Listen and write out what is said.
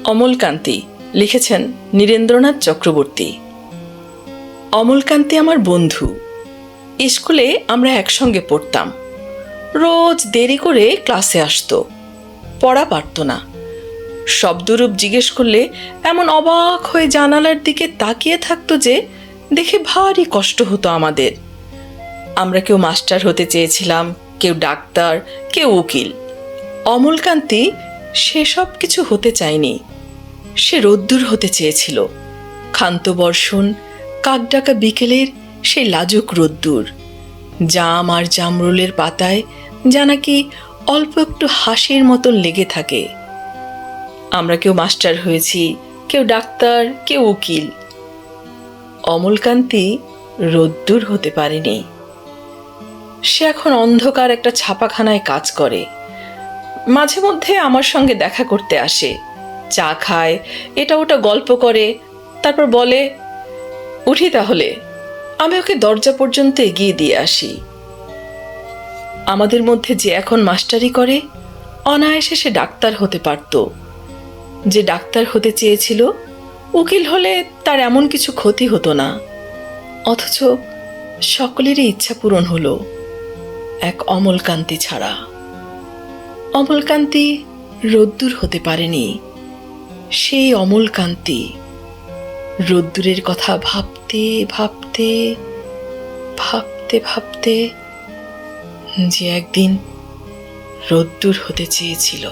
অমলকান্তি লিখেছেন নীরেন্দ্রনাথ চক্রবর্তী। অমলকান্তি আমার বন্ধু। স্কুলে আমরা একসঙ্গে পড়তাম। রোজ দেরি করে ক্লাসে আসতো, পড়া পারত না। শব্দরূপ জিজ্ঞেস করলে এমন অবাক হয়ে জানালার দিকে তাকিয়ে থাকতো যে দেখে ভারী কষ্ট হতো আমাদের। আমরা কেউ মাস্টার হতে চেয়েছিলাম, কেউ ডাক্তার, কেউ উকিল। অমলকান্তি সেসব কিছু হতে চায়নি। সে রোদ্দুর হতে চেয়েছিল। ক্ষান্ত বর্ষণ, কাকডাকা বিকেলের সেই লাজুক রোদ্দুর, জাম আর জামরুলের পাতায় যা নাকি অল্প একটু হাসির মতন লেগে থাকে। আমরা কেউ মাস্টার হয়েছি, কেউ ডাক্তার, কেউ উকিল। অমলকান্তি রোদ্দুর হতে পারেনি। সে এখন অন্ধকার একটা ছাপাখানায় কাজ করে। মাঝে মধ্যে আমার সঙ্গে দেখা করতে আসে, চা খায়, এটা ওটা গল্প করে, তারপর বলে, উঠি তাহলে। আমি ওকে দরজা পর্যন্ত এগিয়ে দিয়ে আসি। আমাদের মধ্যে যে এখন মাস্টারি করে, অনায়াসে সে ডাক্তার হতে পারত। যে ডাক্তার হতে চেয়েছিল, উকিল হলে তার এমন কিছু ক্ষতি হতো না। অথচ সকলেরই ইচ্ছা পূরণ হলো, এক অমলকান্তি ছাড়া। অমলকান্তি রোদ্দুর হতে পারেনি। সেই অমলকান্তি রোদ্দুরের কথা ভাবতে ভাবতে ভাবতে ভাবতে যে একদিন রোদ্দুর হতে চেয়েছিল।